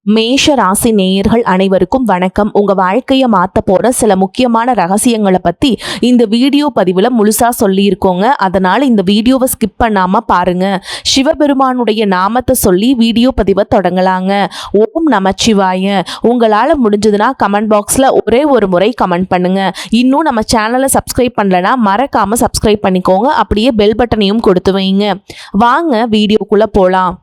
மேஷ ராசி நேயர்கள் அனைவருக்கும் வணக்கம். உங்க வாழ்க்கையை மாத்த போற சில முக்கியமான ரகசியங்களை பத்தி இந்த வீடியோ பதிவுல முழுசா சொல்லியிருக்கோங்க. அதனால இந்த வீடியோவை ஸ்கிப் பண்ணாம பாருங்க. சிவபெருமானுடைய நாமத்தை சொல்லி வீடியோ பதிவை தொடங்கலாங்க. ஓம் நமச்சிவாய. உங்களால முடிஞ்சதுன்னா கமெண்ட் பாக்ஸ்ல ஒரே ஒரு முறை கமெண்ட் பண்ணுங்க. இன்னும் நம்ம சேனலை சப்ஸ்கிரைப் பண்ணலனா மறக்காம சப்ஸ்கிரைப் பண்ணிக்கோங்க. அப்படியே பெல் பட்டனையும் கொடுத்து வைங்க. வாங்க வீடியோக்குள்ள போலாம்.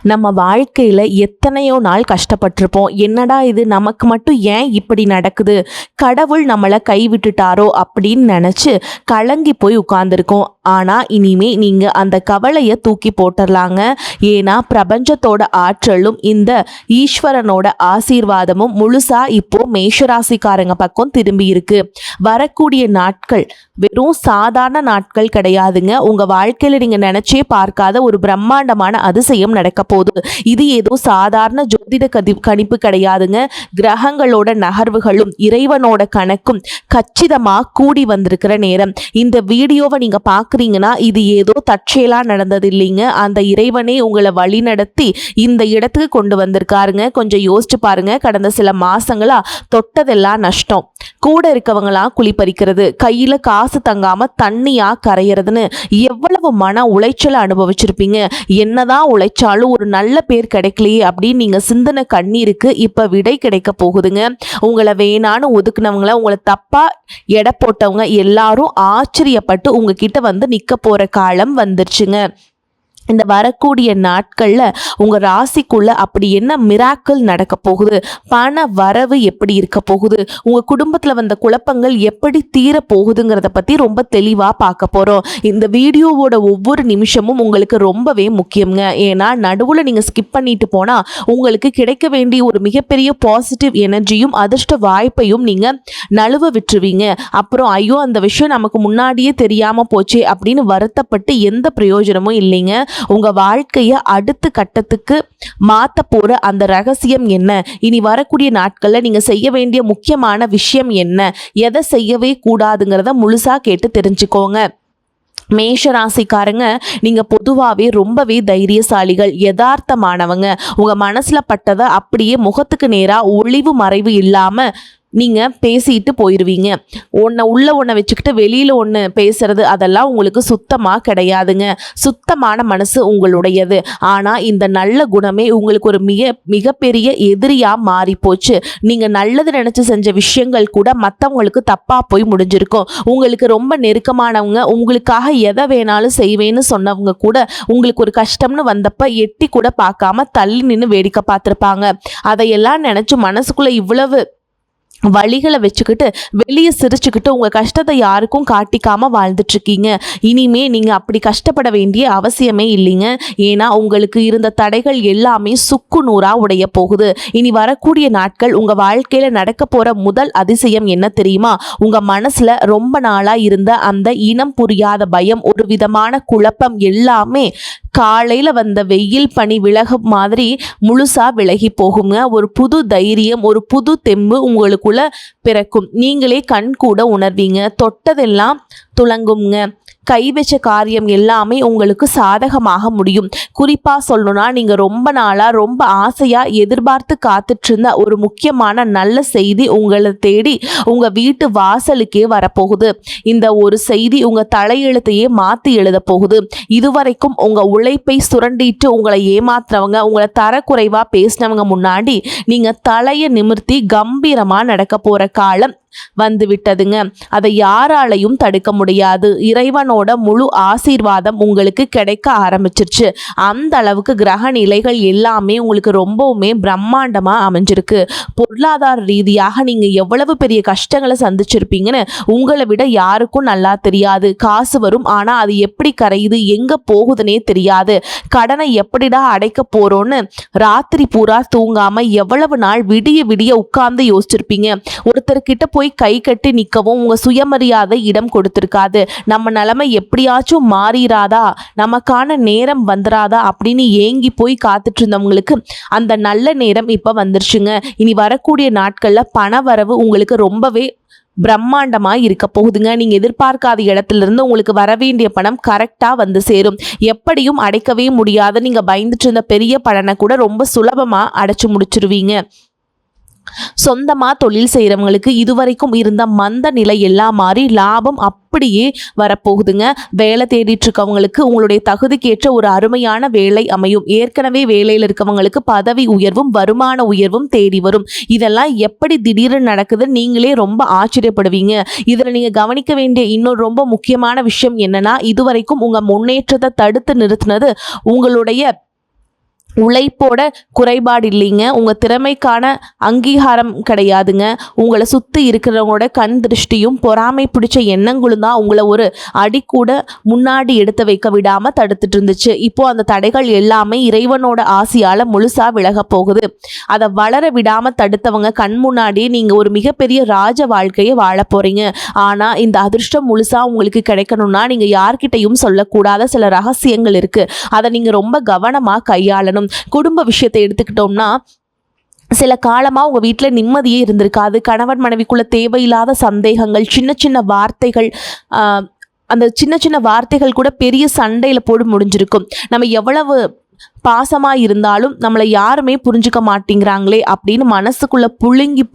நம்ம வாழ்க்கையில் எத்தனையோ நாள் கஷ்டப்பட்டிருப்போம். என்னடா இது, நமக்கு மட்டும் ஏன் இப்படி நடக்குது, கடவுள் நம்மளை கைவிட்டுட்டாரோ அப்படின்னு நினச்சி கலங்கி போய் உட்கார்ந்துருக்கோம். ஆனால் இனிமே நீங்கள் அந்த கவலையை தூக்கி போட்டுடலாங்க. ஏன்னா பிரபஞ்சத்தோட ஆற்றலும் இந்த ஈஸ்வரனோட ஆசீர்வாதமும் முழுசாக இப்போ மேஷராசிக்காரங்க பக்கம் திரும்பி இருக்கு. வரக்கூடிய நாட்கள் வெறும் சாதாரண நாட்கள் கிடையாதுங்க. உங்கள் வாழ்க்கையில் நீங்கள் நினச்சே பார்க்காத ஒரு பிரம்மாண்டமான அதிசயம் நடக்க போகுது. இது ஏதோ சாதாரண ஜோதிட கணிப்பு கிடையாதுங்க. கிரகங்களோட நகர்வுகளும் இறைவனோட கணக்கும் கச்சிதமாக கூடி வந்திருக்கிற நேரம். இந்த வீடியோவை நீங்க பார்க்குறீங்கன்னா இது ஏதோ தற்செயலா நடந்தது இல்லைங்க. அந்த இறைவனே உங்களை வழி நடத்தி இந்த இடத்துக்கு கொண்டு வந்திருக்காருங்க. கொஞ்சம் யோசிச்சு பாருங்க. கடந்த சில மாசங்களா தொட்டதெல்லாம் நஷ்டம், கூட இருக்கவங்களா குளிப்பறிக்கிறது, கையில காசு தங்காம தண்ணியா கரையிறதுன்னு எவ்வளவு மன உளைச்சலை அனுபவிச்சிருப்பீங்க. என்னதான் உழைச்சாலும் ஒரு நல்ல பேர் கிடைக்கலையே அப்படின்னு நீங்க சிந்தனை கண்ணீருக்கு இப்ப விடை கிடைக்க போகுதுங்க. உங்களை வேணான்னு ஒதுக்குனவங்கள, உங்களை தப்பா எடை போட்டவங்க எல்லாரும் ஆச்சரியப்பட்டு உங்ககிட்ட வந்து நிக்க போற காலம் வந்துருச்சுங்க. இந்த வரக்கூடிய நாட்களில் உங்கள் ராசிக்குள்ளே அப்படி என்ன மிராக்கிள் நடக்க போகுது, பண வரவு எப்படி இருக்க போகுது, உங்கள் குடும்பத்தில் வந்த குழப்பங்கள் எப்படி தீர போகுதுங்கிறத பற்றி ரொம்ப தெளிவாக பார்க்க போகிறோம். இந்த வீடியோவோட ஒவ்வொரு நிமிஷமும் உங்களுக்கு ரொம்பவே முக்கியங்க. ஏன்னா நடுவில் நீங்கள் ஸ்கிப் பண்ணிட்டு போனால் உங்களுக்கு கிடைக்க வேண்டிய ஒரு மிகப்பெரிய பாசிட்டிவ் எனர்ஜியும் அதிர்ஷ்ட வாய்ப்பையும் நீங்கள் நழுவ விட்டுருவீங்க. அப்புறம் ஐயோ அந்த விஷயம் நமக்கு முன்னாடியே தெரியாமல் போச்சே அப்படின்னு வருத்தப்பட்டு எந்த பிரயோஜனமும் இல்லைங்க. உங்க வாழ்க்கைய அடுத்த கட்டத்துக்கு மாத்த போற அந்த ரகசியம் என்ன, இனி வரக்கூடிய நாட்கள்ல நீங்க செய்ய வேண்டிய முக்கியமான விஷயம் என்ன, எதை செய்யவே கூடாதுங்கிறத முழுசா கேட்டு தெரிஞ்சுக்கோங்க. மேஷ ராசிக்காரங்க, நீங்க பொதுவாகவே ரொம்பவே தைரியசாலிகள், யதார்த்தமானவங்க. உங்க மனசுல பட்டதை அப்படியே முகத்துக்கு நேரா ஒளிவு மறைவு இல்லாம நீங்கள் பேசிட்டு போயிடுவீங்க. ஒன்றை வச்சுக்கிட்டு வெளியில் ஒன்று பேசுறது அதெல்லாம் உங்களுக்கு சுத்தமாக கிடையாதுங்க. சுத்தமான மனசு உங்களுடையது. ஆனால் இந்த நல்ல குணமே உங்களுக்கு ஒரு மிகப்பெரிய எதிரியாக மாறி போச்சு. நீங்கள் நல்லது நினச்சி செஞ்ச விஷயங்கள் கூட மற்றவங்களுக்கு தப்பாக போய் முடிஞ்சிருக்கும். உங்களுக்கு ரொம்ப நெருக்கமானவங்க, உங்களுக்காக எதை வேணாலும் செய்வேன்னு சொன்னவங்க கூட உங்களுக்கு ஒரு கஷ்டம்னு வந்தப்ப எட்டி கூட பார்க்காம தள்ளி நின்று வேடிக்கை பார்த்துருப்பாங்க. அதையெல்லாம் நினச்சி மனசுக்குள்ளே இவ்வளவு வழிகளை வச்சுக்கிட்டு வெளியே சிரிச்சுக்கிட்டு உங்கள் கஷ்டத்தை யாருக்கும் காட்டிக்காமல் வாழ்ந்துட்டுருக்கீங்க. இனிமே நீங்கள் அப்படி கஷ்டப்பட வேண்டிய அவசியமே இல்லைங்க. ஏன்னா உங்களுக்கு இருந்த தடைகள் எல்லாமே சுக்கு நூறாக உடைய போகுது. இனி வரக்கூடிய நாட்கள் உங்கள் வாழ்க்கையில் நடக்க போகிற முதல் அதிசயம் என்ன தெரியுமா? உங்கள் மனசில் ரொம்ப நாளாக இருந்த அந்த இனம் புரியாத பயம், ஒரு விதமான குழப்பம் எல்லாமே காலையில் வந்த வெயில் பனி விலகு மாதிரி முழுசா விலகி போகுங்க. ஒரு புது தைரியம், ஒரு புது தெம்பு உங்களுக்குள்ள பிறக்கும். நீங்களே கண் கூட உணர்வீங்க. தொட்டதெல்லாம் துளங்குங்க. கை வச்ச காரியம் எல்லாமே உங்களுக்கு சாதகமாக முடியும். குறிப்பாக சொல்லணும்னா நீங்கள் ரொம்ப நாளாக ரொம்ப ஆசையாக எதிர்பார்த்து காத்துட்டு இருந்த ஒரு முக்கியமான நல்ல செய்தி உங்களை தேடி உங்கள் வீட்டு வாசலுக்கே வரப்போகுது. இந்த ஒரு செய்தி உங்கள் தலையெழுத்தையே மாற்றி எழுத போகுது. இதுவரைக்கும் உங்கள் உழைப்பை சுரண்டிட்டு உங்களை ஏமாத்துறவங்க, உங்களை தரக்குறைவாக பேசினவங்க முன்னாடி நீங்கள் தலையை நிமிர்த்தி கம்பீரமாக நடக்க போகிற காலம் வந்து விட்டதுங்க. அதை யாராலையும் தடுக்க முடியாது. இறைவனோட முழு ஆசீர்வாதம் உங்களுக்கு கிடைக்க ஆரம்பிச்சிருச்சு. அந்த அளவுக்கு கிரக நிலைகள் எல்லாமே உங்களுக்கு ரொம்பவுமே பிரம்மாண்டமா அமைஞ்சிருக்கு. பொருளாதார ரீதியாக நீங்க எவ்வளவு பெரிய கஷ்டங்களை சந்திச்சிருப்பீங்கன்னு உங்களை விட யாருக்கும் நல்லா தெரியாது. காசு வரும், ஆனா அது எப்படி கரையுது, எங்க போகுதுன்னே தெரியாது. கடனை எப்படிடா அடைக்க போறோன்னு ராத்திரி பூரா தூங்காம எவ்வளவு நாள் விடிய விடிய உட்கார்ந்து யோசிச்சிருப்பீங்க. ஒருத்தர்கிட்ட போய் கை கட்டி நிற்கவும் உங்க சுயமரியாதை இடம் கொடுத்திருக்காது. நம்ம நிலைமை எப்படியாச்சும் மாறிராதா, நமக்கான நேரம் வந்துராதா அப்படின்னு ஏங்கி போய் காத்துட்டு இருந்தவங்களுக்கு அந்த நல்ல நேரம் இப்ப வந்துருச்சுங்க. இனி வரக்கூடிய நாட்கள்ல பண வரவு உங்களுக்கு ரொம்பவே பிரம்மாண்டமாக இருக்க போகுதுங்க. நீங்கள் எதிர்பார்க்காத இடத்துலேருந்து உங்களுக்கு வர வேண்டிய பணம் கரெக்டாக வந்து சேரும். எப்படியும் அடைக்கவே முடியாத நீங்கள் பயந்துட்டு இருந்த பெரிய பலனை கூட ரொம்ப சுலபமாக அடைச்சு முடிச்சிருவீங்க. சொந்தமாக தொழில் செய்கிறவங்களுக்கு இதுவரைக்கும் இருந்த மந்த நிலை எல்லாம் மாறி லாபம் அப்படியே வரப்போகுதுங்க. வேலை தேடிட்டு இருக்கவங்களுக்கு உங்களுடைய தகுதிக்கேற்ற ஒரு அருமையான வேலை அமையும். ஏற்கனவே வேலையில் இருக்கவங்களுக்கு பதவி உயர்வும் வருமான உயர்வும் தேடி வரும். இதெல்லாம் எப்படி திடீர்னு நடக்குது நீங்களே ரொம்ப ஆச்சரியப்படுவீங்க. இதில் நீங்கள் கவனிக்க வேண்டிய இன்னொரு ரொம்ப முக்கியமான விஷயம் என்னன்னா, இதுவரைக்கும் உங்கள் முன்னேற்றத்தை தடுத்து நிறுத்தினது உங்களுடைய உழைப்போட குறைபாடு இல்லைங்க, உங்கள் திறமைக்கான அங்கீகாரம் கிடையாதுங்க. உங்களை சுற்றி இருக்கிறவங்களோட கண் திருஷ்டியும் பொறாமை பிடிச்ச எண்ணங்களும் தான் உங்களை ஒரு அடி கூட முன்னாடி எடுத்து வைக்க விடாமல் தடுத்துட்டு இருந்துச்சு. இப்போது அந்த தடைகள் எல்லாமே இறைவனோட ஆசையால் முழுசாக விலக போகுது. அதை வளர விடாமல் தடுத்தவங்க கண் முன்னாடியே நீங்கள் ஒரு மிகப்பெரிய ராஜ வாழ்க்கையை வாழ போகிறீங்க. ஆனால் இந்த அதிர்ஷ்டம் முழுசாக உங்களுக்கு கிடைக்கணும்னா நீங்கள் யார்கிட்டையும் சொல்லக்கூடாத சில ரகசியங்கள் இருக்குது. அதை நீங்கள் ரொம்ப கவனமாக கையாளணும். குடும்ப விஷயத்தை எடுத்துக்கிட்டோம்னா, சில காலமாக உங்கள் வீட்டில் நிம்மதியே இருந்திருக்காது. கணவன் மனைவிக்குள்ள தேவையில்லாத சந்தேகங்கள், சின்ன சின்ன வார்த்தைகள், அந்த சின்ன சின்ன வார்த்தைகள் கூட பெரிய சண்டையில் போட்டு முடிஞ்சிருக்கும். நம்ம எவ்வளவு பாசமாக இருந்தாலும் நம்மளை யாருமே புரிஞ்சுக்க மாட்டேங்கிறாங்களே அப்படின்னு மனசுக்குள்ளே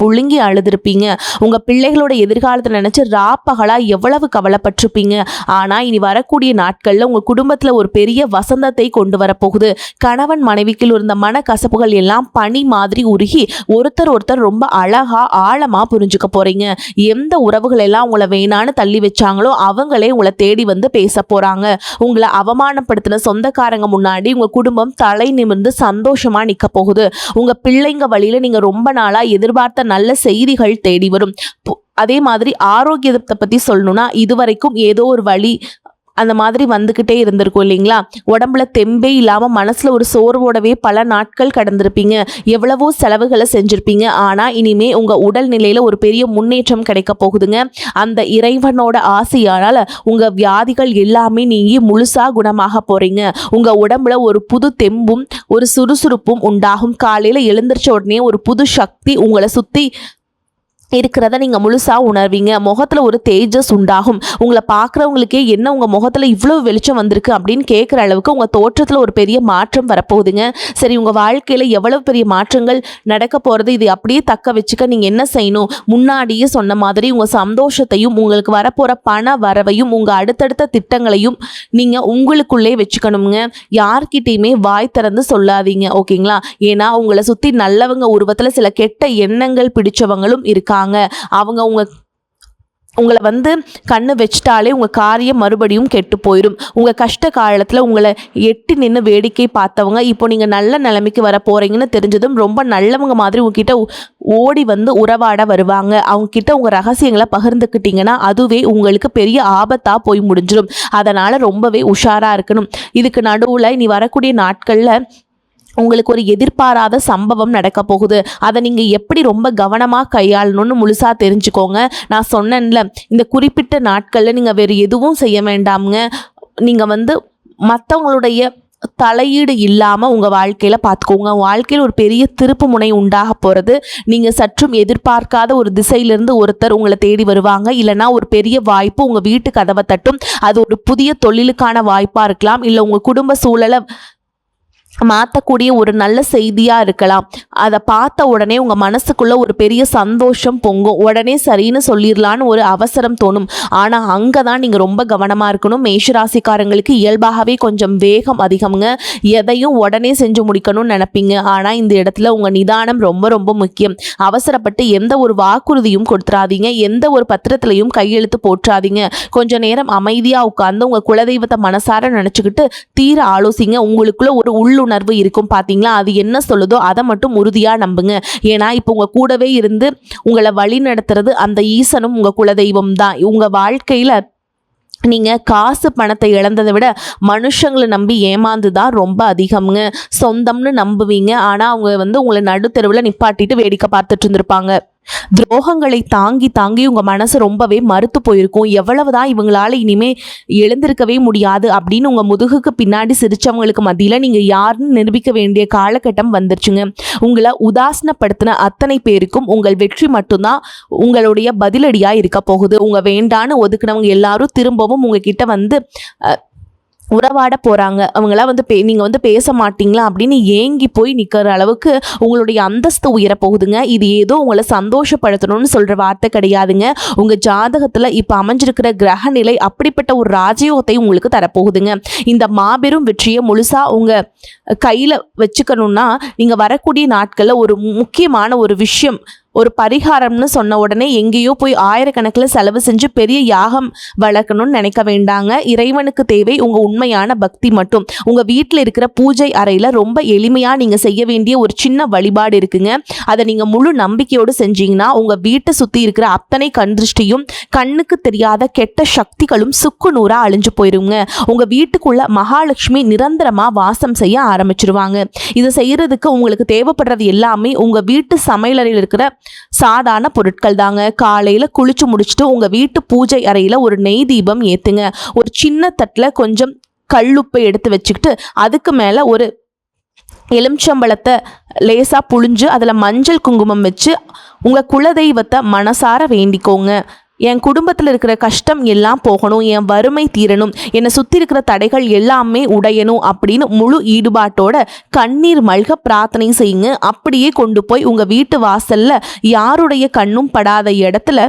புழுங்கி அழுதுருப்பீங்க. உங்கள் பிள்ளைகளோட எதிர்காலத்தை நினச்சி ராப்பகலாக எவ்வளவு கவலைப்பட்டிருப்பீங்க. ஆனால் இனி வரக்கூடிய நாட்களில் உங்கள் குடும்பத்தில் ஒரு பெரிய வசந்தத்தை கொண்டு வரப்போகுது. கணவன் மனைவிக்குள் இருந்த மனக்கசப்புகள் எல்லாம் பனி மாதிரி உருகி ஒருத்தர் ரொம்ப அழகாக ஆழமாக புரிஞ்சுக்க போகிறீங்க. எந்த உறவுகள் எல்லாம் உங்களை வேணான்னு தள்ளி வச்சாங்களோ அவங்களே உங்களை தேடி வந்து பேச போகிறாங்க. உங்களை அவமானப்படுத்தின சொந்தக்காரங்க முன்னாடி உங்கள் குடும்பம் தலை நிமிர்ந்து சந்தோஷமா நிக்க போகுது. உங்க பிள்ளைங்க வழியில நீங்க ரொம்ப நாளா எதிர்பார்த்த நல்ல செய்திகள் தேடி வரும். அதே மாதிரி ஆரோக்கியத்தை பத்தி சொல்லணும்னா, இதுவரைக்கும் ஏதோ ஒரு வழி அந்த மாதிரி வந்துக்கிட்டே இருந்திருக்கும் இல்லைங்களா? உடம்புல தெம்பே இல்லாமல் மனசில் ஒரு சோர்வோடவே பல நாட்கள் கடந்திருப்பீங்க. எவ்வளவோ செலவுகளை செஞ்சுருப்பீங்க. ஆனால் இனிமே உங்கள் உடல்நிலையில் ஒரு பெரிய முன்னேற்றம் கிடைக்க போகுதுங்க. அந்த இறைவனோட ஆசையானால் உங்கள் வியாதிகள் எல்லாமே நீங்கி முழுசாக குணமாக போகிறீங்க. உங்கள் உடம்புல ஒரு புது தெம்பும் ஒரு சுறுசுறுப்பும் உண்டாகும். காலையில் எழுந்திரிச்ச உடனே ஒரு புது சக்தி உங்களை சுற்றி இருக்கிறத நீங்கள் முழுசாக உணர்வீங்க. முகத்தில் ஒரு தேஜஸ் உண்டாகும். உங்களை பார்க்குறவங்களுக்கே என்ன உங்கள் முகத்தில் இவ்வளோ வெளிச்சம் வந்திருக்கு அப்படின்னு கேட்குற அளவுக்கு உங்கள் தோற்றத்தில் ஒரு பெரிய மாற்றம் வரப்போகுதுங்க. சரி, உங்கள் வாழ்க்கையில் எவ்வளவு பெரிய மாற்றங்கள் நடக்க போகிறது, இது அப்படியே தக்க வச்சுக்க நீங்கள் என்ன செய்யணும்? முன்னாடியே சொன்ன மாதிரி உங்கள் சந்தோஷத்தையும் உங்களுக்கு வரப்போகிற பண வரவையும் உங்கள் அடுத்தடுத்த திட்டங்களையும் நீங்கள் உங்களுக்குள்ளே வச்சுக்கணுங்க. யார்கிட்டையுமே வாய் திறந்து சொல்லாதீங்க, ஓகேங்களா? ஏன்னா உங்களை சுற்றி நல்லவங்க உருவத்தில் சில கெட்ட எண்ணங்கள் பிடிச்சவங்களும் இருக்காங்க. அவங்க உங்களை வந்து கண்ணு வச்சிட்டாலே உங்கள் காரியம் மறுபடியும் கெட்டு போயிடும். உங்கள் கஷ்ட காலத்தில் உங்களை எட்டி நின்று வேடிக்கை பார்த்தவங்க இப்போ நீங்கள் நல்ல நிலைமைக்கு வர போகிறீங்கன்னு தெரிஞ்சதும் ரொம்ப நல்லவங்க மாதிரி உங்ககிட்ட ஓடி வந்து உறவாட வருவாங்க. அவங்கக்கிட்ட உங்கள் ரகசியங்களை பகிர்ந்துக்கிட்டிங்கன்னா அதுவே உங்களுக்கு பெரிய ஆபத்தாக போய் முடிஞ்சிடும். அதனால் ரொம்பவே உஷாராக இருக்கணும். இதுக்கு நடுவில் இனி வரக்கூடிய நாட்களில் உங்களுக்கு ஒரு எதிர்பாராத சம்பவம் நடக்க போகுது. அதை நீங்கள் எப்படி ரொம்ப கவனமாக கையாளணும்னு முழுசாக தெரிஞ்சுக்கோங்க. நான் சொன்னேன்ல, இந்த குறிப்பிட்ட நாட்களில் நீங்கள் வேறு எதுவும் செய்ய வேண்டாமுங்க. நீங்கள் வந்து மற்றவங்களுடைய தலையீடு இல்லாமல் உங்கள் வாழ்க்கையில் பார்த்துக்கோங்க. வாழ்க்கையில் ஒரு பெரிய திருப்பு முனை உண்டாக போகிறது. நீங்கள் சற்றும் எதிர்பார்க்காத ஒரு திசையிலிருந்து ஒருத்தர் உங்களை தேடி வருவாங்க. இல்லைனா ஒரு பெரிய வாய்ப்பு உங்கள் வீட்டு கதவை தட்டும். அது ஒரு புதிய தொழிலுக்கான வாய்ப்பாக இருக்கலாம். இல்லை உங்கள் குடும்ப சூழலை மாற்றக்கூடிய ஒரு நல்ல செய்தியாக இருக்கலாம். அதை பார்த்த உடனே உங்கள் மனசுக்குள்ளே ஒரு பெரிய சந்தோஷம் பொங்கும். உடனே சரின்னு சொல்லிடலான்னு ஒரு அவசரம் தோணும். ஆனால் அங்கே தான் நீங்கள் ரொம்ப கவனமாக இருக்கணும். மேஷராசிக்காரங்களுக்கு இயல்பாகவே கொஞ்சம் வேகம் அதிகம்ங்க. எதையும் உடனே செஞ்சு முடிக்கணும்னு நினைப்பீங்க. ஆனால் இந்த இடத்துல உங்கள் நிதானம் ரொம்ப ரொம்ப முக்கியம். அவசரப்பட்டு எந்த ஒரு வாக்குறுதியும் கொடுத்துறாதீங்க. எந்த ஒரு பத்திரத்திலையும் கையெழுத்து போட்டுறாதீங்க. கொஞ்சம் நேரம் அமைதியாக உட்கார்ந்து உங்கள் குலதெய்வத்தை மனசார நினச்சிக்கிட்டு தீர ஆலோசிங்க. உங்களுக்குள்ள ஒரு உள்ளுணர்வு இருக்கும் பார்த்தீங்களா, அது என்ன சொல்லுதோ அதை மட்டும் உறுதியாக நம்புங்க. ஏன்னா இப்போ உங்கள் கூடவே இருந்து உங்களை வழி நடத்துறது அந்த ஈசனும் உங்கள் குலதெய்வம் தான். உங்கள் வாழ்க்கையில் நீங்கள் காசு பணத்தை இழந்ததை விட மனுஷங்களை நம்பி ஏமாந்து தான் ரொம்ப அதிகம்ங்க. சொந்தம்னு நம்புவீங்க, ஆனால் அவங்க வந்து உங்களை நடுத்தெருவில் நிப்பாட்டிட்டு வேடிக்கை பார்த்துட்டு இருந்திருப்பாங்க. துரோகங்களை தாங்கி தாங்கி உங்கள் மனசு ரொம்பவே மறுத்து போயிருக்கும். எவ்வளவுதான் இவங்களால இனிமே எழுந்திருக்கவே முடியாது அப்படின்னு உங்கள் முதுகுக்கு பின்னாடி சிரிச்சவங்களுக்கு மத்தியில் நீங்கள் யாருன்னு நிரூபிக்க வேண்டிய காலகட்டம் வந்துருச்சுங்க. உங்களை உதாசனப்படுத்தின அத்தனை பேருக்கும் உங்கள் வெற்றி மட்டும்தான் உங்களுடைய பதிலடியாக இருக்க போகுது. உங்கள் வேண்டான்னு ஒதுக்குனவங்க எல்லாரும் திரும்பவும் உங்ககிட்ட வந்து உறவாட போகிறாங்க. அவங்களாம் வந்து நீங்கள் வந்து பேச மாட்டீங்களா அப்படின்னு ஏங்கி போய் நிற்கிற அளவுக்கு உங்களுடைய அந்தஸ்து உயரப்போகுதுங்க. இது ஏதோ உங்களை சந்தோஷப்படுத்தணும்னு சொல்கிற வார்த்தை கிடையாதுங்க. உங்கள் ஜாதகத்தில் இப்போ அமைஞ்சிருக்கிற கிரக நிலை அப்படிப்பட்ட ஒரு ராஜயோகத்தை உங்களுக்கு தரப்போகுதுங்க. இந்த மாபெரும் வெற்றியை முழுசாக உங்கள் கையில் வச்சுக்கணுன்னா நீங்கள் வரக்கூடிய நாட்களில் ஒரு முக்கியமான ஒரு விஷயம், ஒரு பரிகாரம்னு சொன்ன உடனே எங்கேயோ போய் ஆயிரக்கணக்கில் செலவு செஞ்சு பெரிய யாகம் வளர்க்கணும்னு நினைக்க வேண்டாங்க. இறைவனுக்கு தேவை உங்கள் உண்மையான பக்தி மட்டும். உங்கள் வீட்டில் இருக்கிற பூஜை அறையில் ரொம்ப எளிமையாக நீங்கள் செய்ய வேண்டிய ஒரு சின்ன வழிபாடு இருக்குங்க. அதை நீங்கள் முழு நம்பிக்கையோடு செஞ்சீங்கன்னா உங்கள் வீட்டை சுற்றி இருக்கிற அத்தனை கண்திருஷ்டியும் கண்ணுக்கு தெரியாத கெட்ட சக்திகளும் சுக்கு நூறாக அழிஞ்சு போயிருங்க. உங்கள் வீட்டுக்குள்ள மகாலட்சுமி நிரந்தரமாக வாசம் செய்ய ஆரம்பிச்சிருவாங்க. இதை செய்யறதுக்கு உங்களுக்கு தேவைப்படுறது எல்லாமே உங்கள் வீட்டு சமையலறையில் இருக்கிற சாதாரண பொருட்கள் தாங்க. காலையில் குளிச்சு முடிச்சுட்டு உங்கள் வீட்டு பூஜை அறையில் ஒரு நெய் தீபம் ஏற்றுங்க. ஒரு சின்ன தட்டில் கொஞ்சம் கல்லுப்பை எடுத்து வச்சுக்கிட்டு அதுக்கு மேலே ஒரு எலுமிச்சம்பழத்தை லேசாக புழிஞ்சு அதில் மஞ்சள் குங்குமம் வச்சு உங்கள் குலதெய்வத்தை மனசார வேண்டிக்கோங்க. என் குடும்பத்தில் இருக்கிற கஷ்டம் எல்லாம் போகணும், என் வறுமை தீரணும், என்னை சுற்றி இருக்கிற தடைகள் எல்லாமே உடையணும் அப்படின்னு முழு ஈடுபாட்டோட கண்ணீர் மல்க பிரார்த்தனை செய்யுங்க. அப்படியே கொண்டு போய் உங்கள் வீட்டு வாசலில் யாருடைய கண்ணும் படாத இடத்துல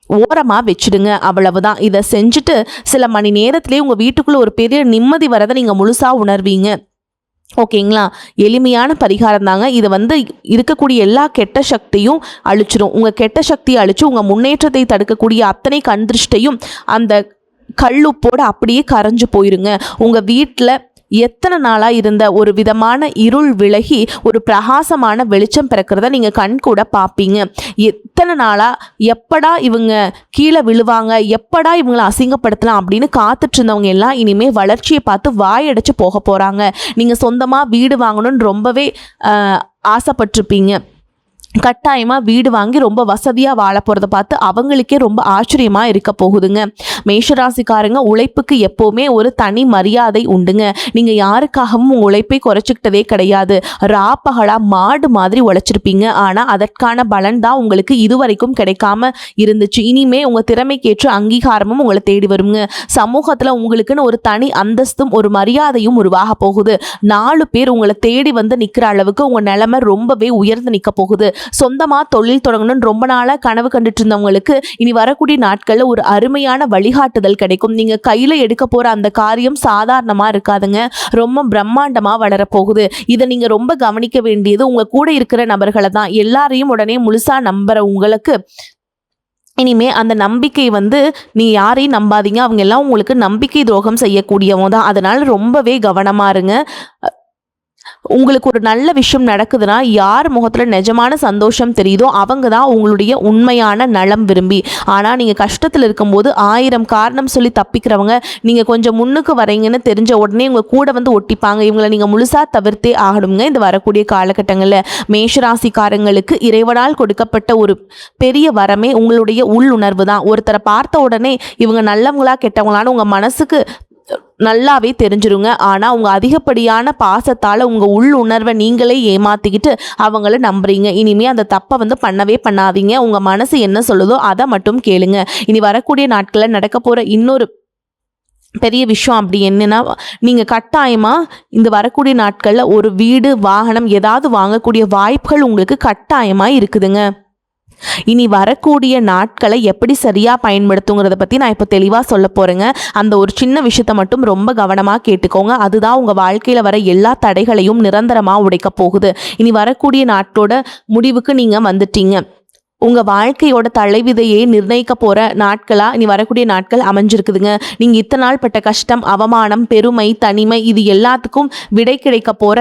ஓரமாக வச்சுடுங்க. அவ்வளவுதான். இதை செஞ்சுட்டு சில மணி நேரத்திலே உங்கள் வீட்டுக்குள்ளே ஒரு பெரிய நிம்மதி வரதை நீங்கள் முழுசாக உணர்வீங்க. ஓகேங்களா? எளிமையான பரிகாரம் தாங்க. இது வந்து இருக்கக்கூடிய எல்லா கெட்ட சக்தியும் அழிச்சிரும். உங்கள் கெட்ட சக்தியை அழிச்சு உங்கள் முன்னேற்றத்தை தடுக்கக்கூடிய அத்தனை கண்திருஷ்டையும் அந்த கல்லுப்போடு அப்படியே கரைஞ்சு போயிருங்க. உங்கள் வீட்டில் எத்தனை நாளாக இருந்த ஒரு விதமான இருள் விலகி ஒரு பிரகாசமான வெளிச்சம் பிறக்கிறத நீங்கள் கண் கூட பார்ப்பீங்க. எத்தனை நாளாக எப்படா இவங்க கீழே விழுவாங்க, எப்படா இவங்களை அசிங்கப்படுத்தலாம் அப்படின்னு காத்துட்டு இருந்தவங்க எல்லாம் இனிமேல் வளர்ச்சியை பார்த்து வாயடைச்சு போக போகிறாங்க. நீங்கள் சொந்தமாக வீடு வாங்கணும்னு ரொம்பவே ஆசைப்பட்டிருப்பீங்க. கட்டாயமாக வீடு வாங்கி ரொம்ப வசதியாக வாழ போகிறத பார்த்து அவங்களுக்கே ரொம்ப ஆச்சரியமாக இருக்க போகுதுங்க. மேஷராசிக்காரங்க உழைப்புக்கு எப்போவுமே ஒரு தனி மரியாதை உண்டுங்க. நீங்கள் யாருக்காகவும் உழைப்பை குறைச்சிக்கிட்டதே கிடையாது. ராப்பகலாக மாடு மாதிரி உழைச்சிருப்பீங்க. ஆனால் அதற்கான பலன் தான் உங்களுக்கு இதுவரைக்கும் கிடைக்காம இருந்துச்சு. இனிமே உங்கள் திறமைக்கேற்ற அங்கீகாரமும் உங்களை தேடி வருங்க. சமூகத்தில் உங்களுக்குன்னு ஒரு தனி அந்தஸ்தும் ஒரு மரியாதையும் உருவாக போகுது. 4 பேர் உங்களை தேடி வந்து நிற்கிற அளவுக்கு உங்கள் நிலைமை ரொம்பவே உயர்ந்து நிற்க போகுது. சொந்தமாக தொழில் தொடங்கணும்னு ரொம்ப நாளாக கனவு கண்டுட்டு இருந்தவங்களுக்கு இனி வரக்கூடிய நாட்களில் ஒரு அருமையான வழிகாட்டுதல் கிடைக்கும். நீங்கள் கையில் எடுக்க போகிற அந்த காரியம் சாதாரணமாக இருக்காதுங்க, ரொம்ப பிரம்மாண்டமாக வளரப்போகுது. இதை நீங்கள் ரொம்ப கவனிக்க வேண்டியது உங்கள் கூட இருக்கிற நபர்களை தான். எல்லாரையும் உடனே முழுசாக நம்புற உங்களுக்கு இனிமே அந்த நம்பிக்கை வந்து நீ யாரையும் நம்பாதீங்க. அவங்க எல்லாம் உங்களுக்கு நம்பிக்கை துரோகம் செய்யக்கூடியவங்க தான். அதனால் ரொம்பவே கவனமாக இருங்க. உங்களுக்கு ஒரு நல்ல விஷயம் நடக்குதுன்னா யார் முகத்தில் நிஜமான சந்தோஷம் தெரியுதோ அவங்க தான் உங்களுடைய உண்மையான நலம் விரும்பி. ஆனால் நீங்கள் கஷ்டத்தில் இருக்கும்போது 1000 காரணம் சொல்லி தப்பிக்கிறவங்க நீங்கள் கொஞ்சம் முன்னுக்கு வரீங்கன்னு தெரிஞ்ச உடனே உங்கள் கூட வந்து ஒட்டிப்பாங்க. இவங்களை நீங்கள் முழுசாக தவிர்த்தே ஆகணுங்க. இந்த வரக்கூடிய காலகட்டங்களில் மேஷராசிக்காரங்களுக்கு இறைவனால் கொடுக்கப்பட்ட ஒரு பெரிய வரமே உங்களுடைய உள்ளுணர்வு தான். ஒருத்தரை பார்த்த உடனே இவங்க நல்லவங்களா கெட்டவங்களான்னு உங்கள் மனசுக்கு நல்லாவே தெரிஞ்சிருங்க. ஆனால் உங்கள் அதிகப்படியான பாசத்தால் உங்கள் உள் உணர்வை நீங்களே ஏமாற்றிக்கிட்டு அவங்கள நம்புறீங்க. இனிமேல் அந்த தப்பை வந்து பண்ணவே பண்ணாதீங்க. உங்கள் மனசு என்ன சொல்லுதோ அதை மட்டும் கேளுங்க. இனி வரக்கூடிய நாட்களில் நடக்க போகிற இன்னொரு பெரிய விஷயம் அப்படி என்னன்னா, நீங்கள் கட்டாயமாக இந்த வரக்கூடிய நாட்களில் ஒரு வீடு வாகனம் ஏதாவது வாங்கக்கூடிய வாய்ப்புகள் உங்களுக்கு கட்டாயமாக இருக்குதுங்க. இனி வரக்கூடிய நாட்களை எப்படி சரியாக பயன்படுத்துங்கிறத பற்றி நான் இப்போ தெளிவாக சொல்ல போகிறேங்க. அந்த ஒரு சின்ன விஷயத்தை மட்டும் ரொம்ப கவனமாக கேட்டுக்கோங்க. அதுதான் உங்கள் வாழ்க்கையில் வர எல்லா தடைகளையும் நிரந்தரமாக உடைக்க போகுது. இனி வரக்கூடிய நாட்டோட முடிவுக்கு நீங்கள் வந்துட்டீங்க. உங்கள் வாழ்க்கையோட தலைவிதையை நிர்ணயிக்க போகிற நாட்களாக இனி வரக்கூடிய நாட்கள் அமைஞ்சிருக்குதுங்க. நீங்கள் இத்தனை நாள் பட்ட கஷ்டம், அவமானம், பெருமை, தனிமை இது எல்லாத்துக்கும் விடை கிடைக்க போகிற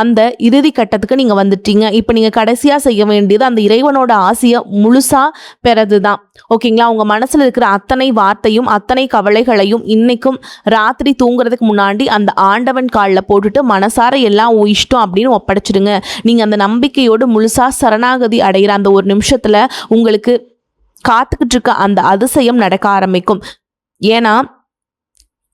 அந்த இறுதி கட்டத்துக்கு நீங்கள் வந்துட்டீங்க. இப்போ நீங்கள் கடைசியாக செய்ய வேண்டியது அந்த இறைவனோட ஆசையை முழுசாக பெறது தான். ஓகேங்களா? உங்கள் மனசில் இருக்கிற அத்தனை வார்த்தையும் அத்தனை கவலைகளையும் இன்றைக்கும் ராத்திரி தூங்குறதுக்கு முன்னாடி அந்த ஆண்டவன் காலில் போட்டுட்டு மனசார எல்லாம் இஷ்டம் அப்படின்னு ஒப்படைச்சிடுங்க. நீங்கள் அந்த நம்பிக்கையோடு முழுசாக சரணாகதி அடைகிற அந்த ஒரு நிமிஷத்தில் நேரத்தில் உங்களுக்கு காத்துக்கிட்டு இருக்க அந்த அதிசயம் நடக்க ஆரம்பிக்கும். ஏன்னா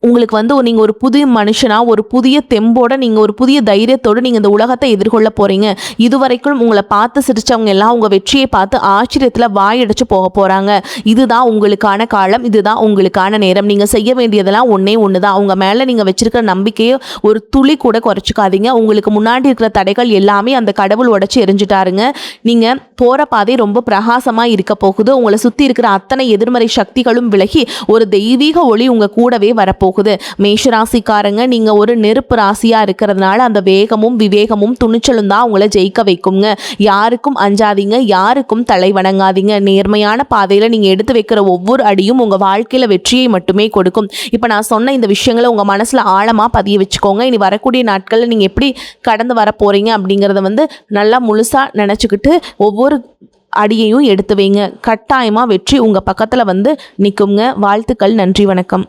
உங்களுக்கு வந்து நீங்கள் ஒரு புதிய மனுஷனாக ஒரு புதிய தெம்போட நீங்கள் ஒரு புதிய தைரியத்தோடு நீங்கள் இந்த உலகத்தை எதிர்கொள்ள போகிறீங்க. இதுவரைக்கும் உங்களை பார்த்து சிரித்தவங்க எல்லாம் உங்கள் வெற்றியை பார்த்து ஆச்சரியத்தில் வாயடைச்சு போக போகிறாங்க. இதுதான் உங்களுக்கான காலம், இதுதான் உங்களுக்கான நேரம். நீங்கள் செய்ய வேண்டியதெல்லாம் ஒன்றே ஒன்று தான். அவங்க மேலே நீங்கள் வச்சிருக்கிற நம்பிக்கையை ஒரு துளி கூட குறைச்சிக்காதீங்க. உங்களுக்கு முன்னாடி இருக்கிற தடைகள் எல்லாமே அந்த கடவுள் உடச்சி எரிஞ்சிட்டாருங்க. நீங்கள் போகிற பாதை ரொம்ப பிரகாசமாக இருக்க போகுது. உங்களை சுற்றி இருக்கிற அத்தனை எதிர்மறை சக்திகளும் விலகி ஒரு தெய்வீக ஒளி உங்கள் கூடவே வரப்போகுது. மேஷராசிக்காரங்க, நீங்க ஒரு நெருப்பு ராசியா இருக்கிறதுனால அந்த வேகமும் விவேகமும் துணிச்சலும் தான் உங்களை ஜெயிக்க வைக்குங்க. யாருக்கும் அஞ்சாதீங்க, யாருக்கும் தலை வணங்காதீங்க. நேர்மையான பாதையில நீங்க எடுத்து வைக்கிற ஒவ்வொரு அடியும் உங்க வாழ்க்கையில வெற்றியை மட்டுமே கொடுக்கும். இப்ப நான் சொன்ன இந்த விஷயங்களை உங்க மனசுல ஆழமா பதிய வச்சுக்கோங்க. இனி வரக்கூடிய நாட்கள்ல நீங்க எப்படி கடந்து வர போறீங்க அப்படிங்கறத வந்து நல்லா முழுசா நினைச்சுக்கிட்டு ஒவ்வொரு அடியையும் எடுத்து வைங்க. கட்டாயமா வெற்றி உங்க பக்கத்துல வந்து நிக்குங்க. வாழ்த்துக்கள். நன்றி, வணக்கம்.